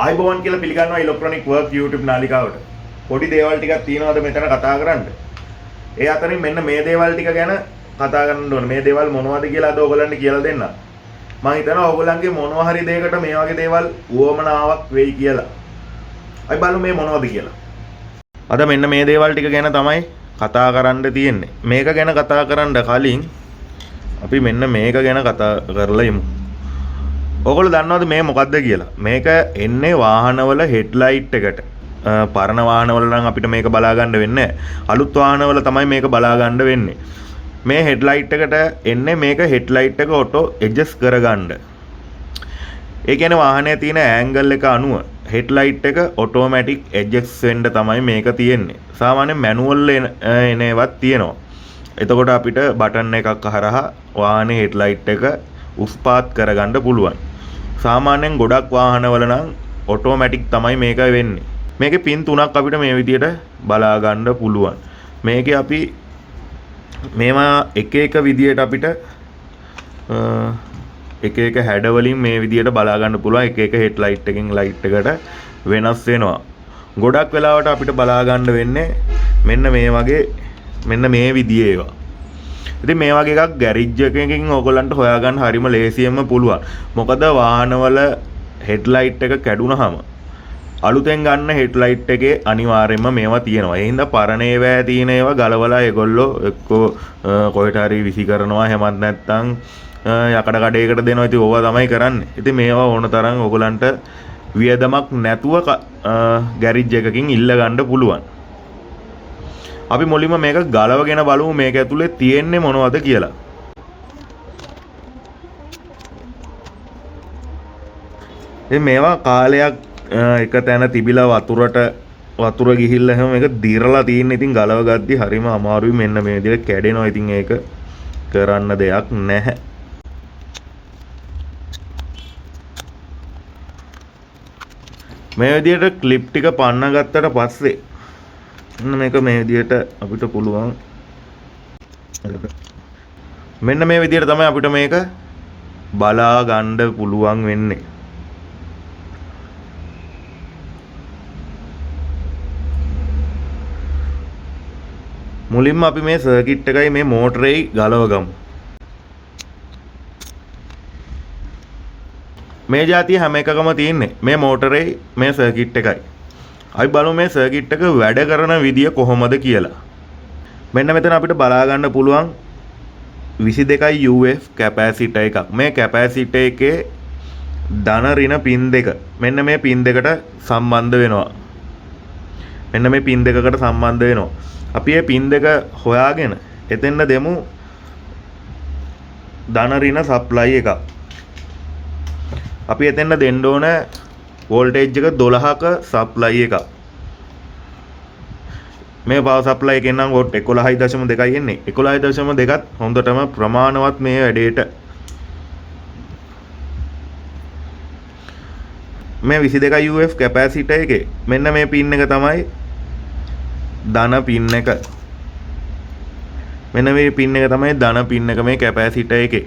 ආයිබෝවන් කියලා පිළිගන්නවා ඉලෙක්ට්‍රොනික work YouTube නාලිකාවට. පොඩි දේවල් ටිකක් තියෙනවාද මෙතන කතා කරන්න. ඒ අතරින් මෙන්න මේ දේවල් ටික ගැන කතා කරන්න ඕනේ. මේ දේවල් මොනවද කියලා අද ඔයගොල්ලන්ට කියලා දෙන්න. මම හිතනවා ඔයගොල්ලන්ගේ මොනවා හරි දෙයකට මේ වගේ දේවල් උවමනාවක් වෙයි කියලා. අපි බලමු මේ මොනවද කියලා. අද මෙන්න මේ දේවල් ටික ගැන තමයි කතා කරන්න තියෙන්නේ. මේක ගැන කතා කරන්න කලින් අපි මෙන්න මේක ගැන කතා කරලා යමු. ඔයගොල්ලෝ දන්නවද මේ මොකද්ද කියලා? මේක එන්නේ වාහනවල හෙඩ්ලයිට් එකට. පරණ වාහනවල නම් අපිට මේක බලා ගන්න වෙන්නේ නැහැ. අලුත් වාහනවල තමයි මේක බලා ගන්න වෙන්නේ. මේ හෙඩ්ලයිට් එකට එන්නේ මේක හෙඩ්ලයිට් එක ඔටෝ ඇඩ්ජස්ට් කරගන්න. ඒ කියන්නේ වාහනේ තියෙන ඇන්ගල් එක අනුව හෙඩ්ලයිට් එක ඔටෝමැටික් ඇඩ්ජස්ට් වෙන්න තමයි මේක තියෙන්නේ. සාමාන්‍යයෙන් මැනුවල් එනේවත් තියෙනවා. එතකොට අපිට බටන් එකක් හරහා වාහනේ හෙඩ්ලයිට් එක උස්පාත් කරගන්න පුළුවන්. සාමාන්‍යයෙන් ගොඩක් වාහනවල නම් ඔටෝමැටික් තමයි මේක වෙන්නේ. මේකේ පින් තුනක් අපිට මේ විදියට බලා ගන්න පුළුවන්. මේකේ අපි මේවා එක එක විදියට අපිට එක එක හැඩ වලින් මේ විදියට බලා ගන්න පුළුවන්. එක එක හෙඩ්ලයිට් එකකින් ලයිට් එකට වෙනස් වෙනවා. ගොඩක් වෙලාවට අපිට බලා ගන්න වෙන්නේ මෙන්න මේ වගේ මෙන්න මේ විදියේ ඒවා. ඉතින් මේ වගේ එකක් ගෑරේජ් එකකින් ඕගොල්ලන්ට හොයාගන්න හරිම ලේසියෙන්ම පුළුවන්. මොකද වාහනවල හෙඩ්ලයිට් එක කැඩුනහම අලුතෙන් ගන්න හෙඩ්ලයිට් එකේ අනිවාර්යයෙන්ම මේවා තියෙනවා. ඒ හින්දා පරණ ඒවා තියෙන ඒවා ගලවලා ඒගොල්ලෝ එක්කෝ කොහෙට හරි විසි කරනවා. එහෙමත් නැත්නම් යකඩ කඩේකට දෙනවා. ඉතින් ඕවා තමයි කරන්නේ. ඉතින් මේවා ඕන තරම් ඕගොල්ලන්ට වියදමක් නැතුව ගෑරේජ් එකකින් ඉල්ල ගන්න පුළුවන්. අපි මුලින්ම මේක ගලවගෙන බලමු මේක ඇතුලේ තියෙන්නේ මොනවද කියලා. ඉතින් මේවා කාලයක් එක තැන තිබිලා වතුර ගිහිල්ලා එහෙම මේක දිරලා තියෙන. ඉතින් ගලව ගද්දි හරිම අමාරුයි. මෙන්න මේ විදිහට කැඩෙනවා. ඉතින් ඒක කරන්න දෙයක් නැහැ. මේ විදිහට ක්ලිප් ටික පන්න ගත්තට පස්සේ මේක මේ විදිහට අපිට පුළුවන්. මෙන්න මේ විදිහට තමයි අපිට මේක බලා ගන්න පුළුවන් වෙන්නේ. මුලින්ම අපි මේ සර්කිට් එකයි මේ මෝටරේයි ගලව ගමු. මේ જાතිය හැම එකකම තියෙන්නේ මේ මෝටරේයි මේ සර්කිට් එකයි. අපි බලමු මේ සර්කිට් එක වැඩ කරන විදිය කොහොමද කියලා. මෙන්න මෙතන අපිට බලා ගන්න පුළුවන් 22යි UF කැපැසිටර් එකක්. මේ කැපැසිටර් එකේ ධන ඍණ පින් දෙක මෙන්න මේ පින් දෙකට සම්බන්ධ වෙනවා. මෙන්න මේ පින් දෙකකට සම්බන්ධ වෙනවා. අපි මේ පින් දෙක හොයාගෙන එතෙන්න දෙමු ධන ඍණ සප්ලයි එකක්. අපි එතෙන්න දෙන්න ඕන වෝල්ටේජ් එක 12ක සප්ලයි එකක්. මේ පවර් සප්ලයි එකෙන් නම් වෝල්ට් 11.2යි එන්නේ. 11.2ත් හොඳටම ප්‍රමාණවත් මේ වැඩේට. මේ 22 UF කැපැසිටර් එකේ මෙන්න මේ පින් එක තමයි ධන පින් එක. මෙන්න මේ පින් එක තමයි ධන පින් එක මේ කැපැසිටර් එකේ.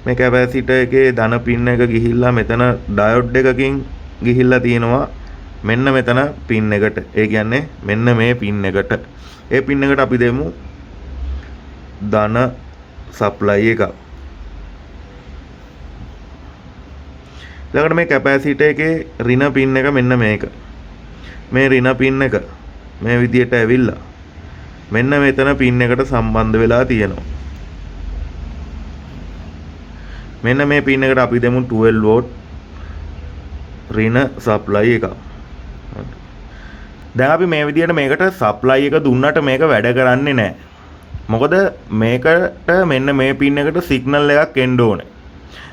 මේ කැපැසිටර් එකේ ධන පින් එක ගිහිල්ලා මෙතන ඩයෝඩ් එකකින් ගිහිල්ලා තියෙනවා මෙන්න මෙතන පින් එකට. ඒ කියන්නේ මෙන්න මේ පින් එකට. ඒ පින් එකට අපි දෙමු ධන සප්ලයි එකක්. ඊළඟට මේ කැපැසිටර් එකේ ඍණ පින් එක මෙන්න මේක. මේ ඍණ පින් එක මේ විදියට ඇවිල්ලා මෙන්න මෙතන පින් එකට සම්බන්ධ වෙලා තියෙනවා. මෙන්න මේ පින් එකට අපි දෙමු 12 වෝල්ට් ඍණ සප්ලයි එකක්. දැන් අපි මේ විදියට මේකට සප්ලයි එක දුන්නට මේක වැඩ කරන්නේ නැහැ. මොකද මේකට මෙන්න මේ පින් එකට සිග්නල් එකක් එන්න ඕනේ.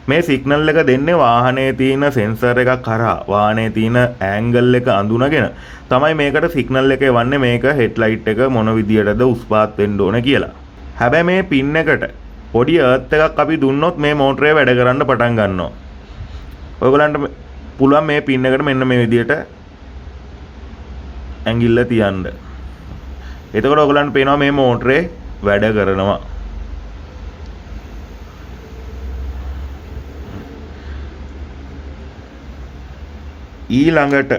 මේ සිග්නල් එක දෙන්නේ වාහනේ තියෙන සෙන්සර් එකක් කරා. වාහනේ තියෙන ඇන්ගල් එක අඳුනගෙන තමයි මේකට සිග්නල් එක එවන්නේ මේක හෙඩ්ලයිට් එක මොන විදියටද උස්පාත් වෙන්න ඕනේ කියලා. හැබැයි මේ පින් එකට පොඩි අර්ත් එකක් අපි දුන්නොත් මේ මෝටරේ වැඩ කරන්න පටන් ගන්නවා. ඔයගලන්ට පුළුවන් මේ පින් එකට මෙන්න මේ විදියට ඇඟිල්ල තියන්න. එතකොට ඔයගලන්ට පේනවා මේ මෝටරේ වැඩ කරනවා. ඊළඟට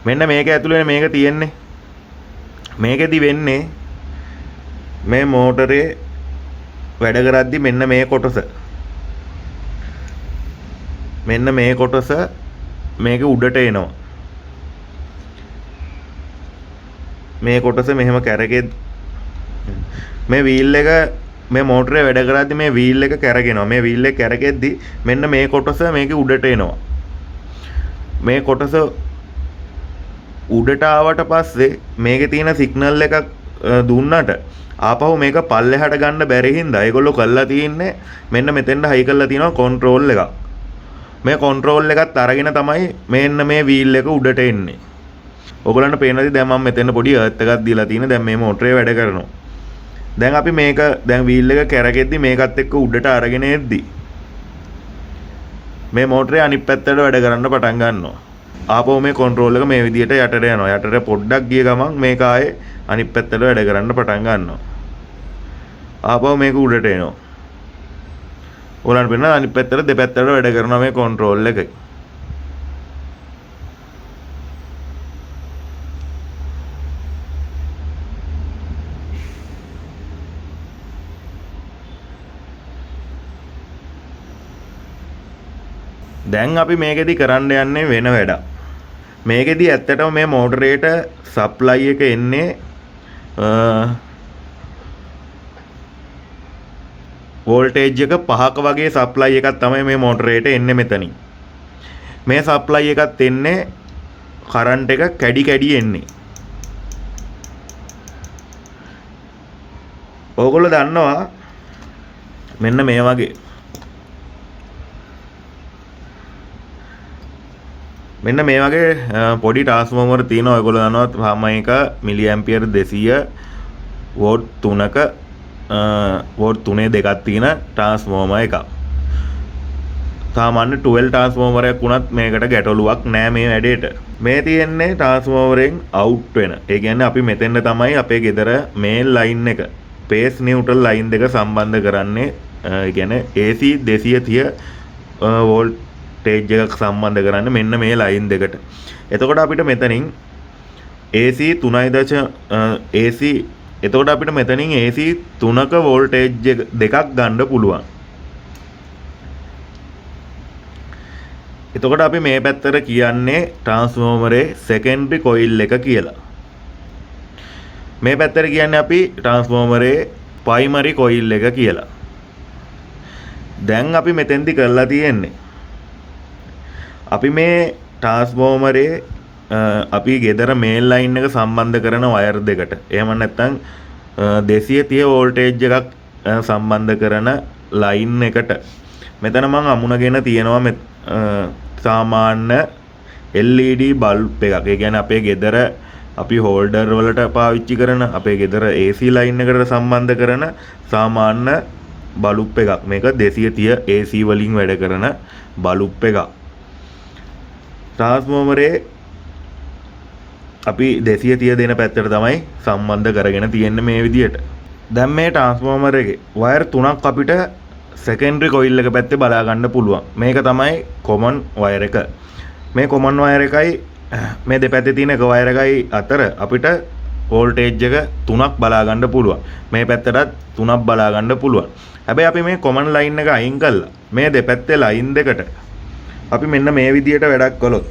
මෙන්න මේක ඇතුලේ මේක තියෙන්නේ. මේකෙදි වෙන්නේ මේ මෝටරේ වැඩ කරද්දි මෙන්න මේ කොටස මේක උඩට එනවා. මේ කොටස මෙහෙම කැරකෙද්දි මේ වීල් එක මේ මෝටරේ වැඩ කරද්දි මේ වීල් එක කැරගෙනවා. මේ වීල් එක කැරගෙද්දි මෙන්න මේ කොටස මේක උඩට එනවා. මේ කොටස උඩට ආවට පස්සේ මේකේ තියෙන සිග්නල් එකක් දුන්නට ආපහු මේක පල්ලෙහාට ගන්න බැරි හින්දා ඒගොල්ලෝ කළා තියෙන්නේ මෙන්න මෙතෙන්ට හයි කරලා තියෙනවා කන්ට්‍රෝල් එකක්. මේ කන්ට්‍රෝල් එකත් අරගෙන තමයි මෙන්න මේ වීල් එක උඩට එන්නේ. ඔයගොල්ලන්ට පේනවාද දැන් මම මෙතෙන් පොඩි අර්ත් එකක් දීලා තියෙන. දැන් මේ මෝටරේ වැඩ කරනවා. දැන් අපි මේක දැන් වීල් එක කැරගෙද්දි මේකත් එක්ක උඩට අරගෙන එද්දි මේ මෝටරේ අනිත් පැත්තට වැඩ කරන්න පටන් ගන්නවා. ආපහු මේ කන්ට්‍රෝල් එක මේ විදිහට යටට යනවා. යටට පොඩ්ඩක් ගිය ගමන් මේක ආයේ අනිත් පැත්තට වැඩ කරන්න පටන් ගන්නවා. ආපහු මේක උඩට එනවා. ඔයාලට පේනවා අනිත් පැත්තට දෙපැත්තට වැඩ කරනවා මේ කන්ට්‍රෝල් එක. දැන් අපි මේකෙදි කරන්න යන්නේ වෙන වැඩක්. මේකෙදි ඇත්තටම මේ මෝටරේට සප්ලයි එක එන්නේ වෝල්ටේජ් එක 5ක වගේ සප්ලයි එකක් තමයි මේ මෝටරේට එන්නේ මෙතනින්. මේ සප්ලයි එකත් එන්නේ කරන්ට් එක කැඩි කැඩි එන්නේ. ඕගොල්ලෝ දන්නවා මෙන්න මේ වගේ පොඩි ට්‍රාන්ස්ෆෝමර් තියෙනවා. ඔයගොල්ලෝ දන්නවා සාමාන්‍යක මිලි ඇම්පියර් 200 වෝල්ට් 3ක වෝල්ට් 3 දෙකක් තියෙන ට්‍රාන්ස්ෆෝමර් එකක්. සාමාන්‍ය 12 ට්‍රාන්ස්ෆෝමර් එකක් වුණත් මේකට ගැටලුවක් නෑ මේ වැඩේට. මේ තියෙන්නේ ට්‍රාන්ස්ෆෝමරෙන් අවුට් වෙන. ඒ කියන්නේ අපි මෙතෙන්ද තමයි අපේ ගෙදර මේල් ලයින් එක පේස් නියුට්‍රල් ලයින් දෙක සම්බන්ධ කරන්නේ. ඒ කියන්නේ AC 230 වෝල්ට් ටේජ් එකක් සම්බන්ධ කරන්න මෙන්න මේ ලයින් දෙකට. එතකොට අපිට මෙතනින් AC 3.AC එතකොට අපිට මෙතනින් AC 3ක වෝල්ටේජ් දෙකක් ගන්න පුළුවන්. එතකොට අපි මේ පැත්තට කියන්නේ ට්‍රාන්ස්ෆෝමරේ සෙකන්ඩරි කොයිල් එක කියලා. මේ පැත්තට කියන්නේ අපි ට්‍රාන්ස්ෆෝමරේ ප්‍රයිමරි කොයිල් එක කියලා. දැන් අපි මෙතෙන්දි කරලා තියෙන්නේ අපි මේ ට්‍රාන්ස්ෆෝමරේ අපි ගෙදර මේල් ලයින් එක සම්බන්ධ කරන වයර් දෙකට එහෙම නැත්නම් 230 වෝල්ටේජ් එකක් සම්බන්ධ කරන ලයින් එකට මෙතන මම අමුණගෙන තියෙනවා සාමාන්‍ය LED බල්බ් එකක්. ඒ කියන්නේ අපේ ගෙදර අපි හෝල්ඩර් වලට පාවිච්චි කරන අපේ ගෙදර AC ලයින් එකට සම්බන්ධ කරන සාමාන්‍ය බල්බ් එකක්. මේක 230 AC වලින් වැඩ කරන බල්බ් එකක්. ට්‍රාන්ස්ෆෝමරේ අපි 230 දෙන පැත්තට තමයි සම්බන්ධ කරගෙන තියෙන්නේ මේ විදියට. දැන් මේ ට්‍රාන්ස්ෆෝමර් එකේ වයර් තුනක් අපිට සෙකන්ඩරි කොයිල් එක පැත්තේ බලා ගන්න පුළුවන්. මේක තමයි කොමන් වයර් එක. මේ කොමන් වයර් එකයි මේ දෙපැත්තේ තියෙන එක වයර් එකයි අතර අපිට වෝල්ටේජ් එක 3ක් බලා ගන්න පුළුවන්. මේ පැත්තටත් 3ක් බලා ගන්න පුළුවන්. හැබැයි අපි මේ කොමන් ලයින් එක අයින් කළා. මේ දෙපැත්තේ ලයින් දෙකට අපි මෙන්න මේ විදියට වැඩක් කළොත්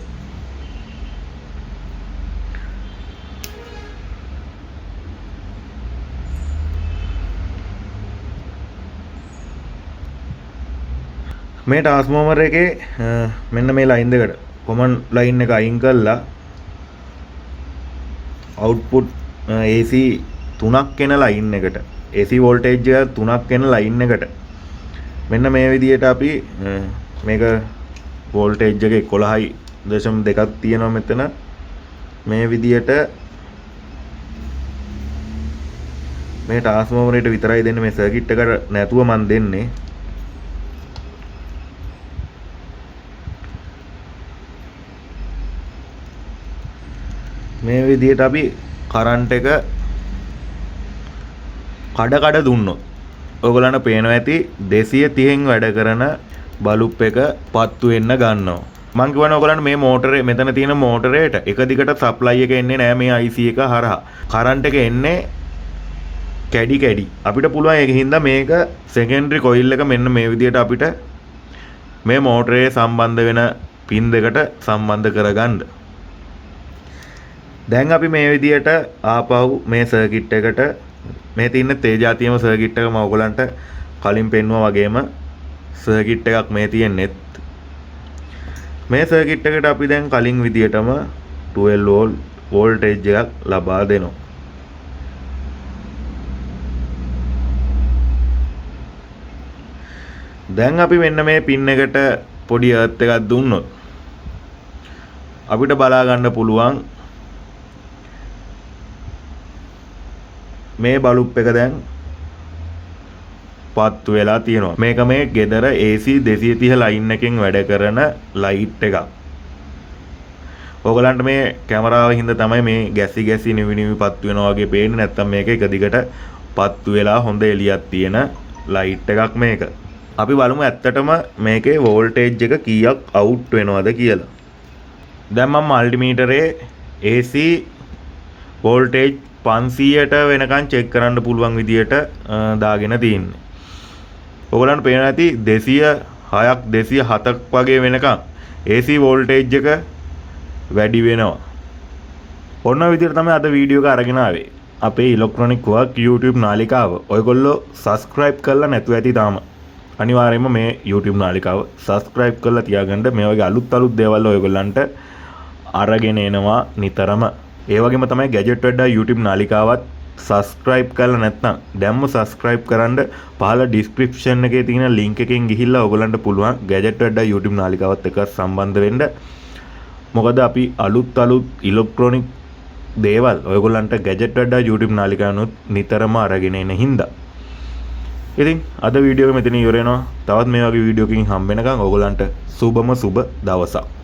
මේ ට්‍රාන්ස්ෆෝමර් එකේ මෙන්න මේ ලයින් දෙකට කොමන් ලයින් එක අයින් කළා අවුට්පුට් AC 3ක් එන ලයින් එකට AC වෝල්ටේජ් එක 3ක් එන ලයින් එකට මෙන්න මේ විදියට අපි මේක වෝල්ටේජ් එක 11.2ක් තියෙනවා මෙතන මේ විදියට මේ ට්‍රාන්ස්ෆෝමරේට විතරයි දෙන්නේ මේ සර්කිට් එකට නැතුව මන් දෙන්නේ මේ විදියට අපි කරන්ට් එක කඩ දුන්නොත් ඔයගොල්ලන්ට පේනවා ඇති 230න් වැඩ කරන බල්බ් එක පත්තු වෙන්න ගන්නවා. මං කියවනේ ඔයගලන්ට මේ මෝටරේ මෙතන තියෙන මෝටරේට එක දිගට සප්ලයි එක එන්නේ නැහැ මේ IC එක හරහා. කරන්ට් එක එන්නේ කැඩි. අපිට පුළුවන් ඒක හින්දා මේක සෙකන්ඩරි කොයිල් එක මෙන්න මේ විදිහට අපිට මේ මෝටරේ සම්බන්ධ වෙන පින් දෙකට සම්බන්ධ කරගන්න. දැන් අපි මේ විදිහට ආපහු මේ සර්කිට් එකට මේ තියෙන තේජාතියම සර්කිට් එක මම ඔයගලන්ට කලින් පෙන්නුවා වගේම සර්කිට් එකක් මේ තියෙන්නේ. මේ සර්කිට් එකට අපි දැන් කලින් විදිහටම 12 වෝල්ට් වෝල්ටේජ් එකක් ලබා දෙනවා. දැන් අපි මෙන්න මේ පින් එකට පොඩි අර්ත් එකක් දුන්නොත් අපිට බලා ගන්න පුළුවන් මේ බල්බ් එක දැන් පත්තු වෙලා තියෙනවා. මේක මේ ගෙදර AC 230 ලයින් එකෙන් වැඩ කරන ලයිට් එකක්. ඔයගලන්ට මේ කැමරාව හින්දා තමයි මේ ගැසි නිවි පත්තු වෙනවා වගේ පේන්නේ. නැත්තම් මේක එක දිගට පත්තු වෙලා හොඳ එළියක් තියෙන ලයිට් එකක් මේක. අපි බලමු ඇත්තටම මේකේ වෝල්ටේජ් එක කීයක් අවුට් වෙනවද කියලා. දැන් මම මල්ටිමීටරේ AC වෝල්ටේජ් 500ට වෙනකන් චෙක් කරන්න පුළුවන් විදියට දාගෙන තියෙන්නේ. ඔයගලන්ට පේනවා ඇති 206ක් 207ක් වගේ වෙනකන් AC වෝල්ටේජ් එක වැඩි වෙනවා. ඔන්න විදිහට තමයි අද වීඩියෝ එක අරගෙන ආවේ. අපේ ඉලෙක්ට්‍රොනික වර්ක් YouTube නාලිකාව ඔයගොල්ලෝ subscribe කරලා නැතුව ඇති තාම. අනිවාර්යයෙන්ම මේ YouTube නාලිකාව subscribe කරලා තියාගන්න. මේ වගේ අලුත් දේවල් ඔයගොල්ලන්ට අරගෙන එනවා නිතරම. ඒ වගේම තමයි ගැජට් වැඩ්ඩා YouTube නාලිකාවත් subscribe කරලා නැත්නම් දැම්ම subscribe කරන්න පහළ description එකේ තියෙන link එකෙන් ගිහිල්ලා ඔයගොල්ලන්ට පුළුවන් ගැජට් වැඩ්ඩා YouTube නාලිකාවත් එක්ක සම්බන්ධ වෙන්න. මොකද අපි අලුත් ඉලෙක්ට්‍රොනික දේවල් ඔයගොල්ලන්ට ගැජට් වැඩ්ඩා YouTube නාලිකාවනොත් නිතරම අරගෙන එන හින්දා. ඉතින් අද වීඩියෝ එක මෙතන ඉවර වෙනවා. තවත් මේ වගේ වීඩියෝ එකකින් හම්බ වෙනකන් ඔයගොල්ලන්ට සුබම සුබ දවසක්.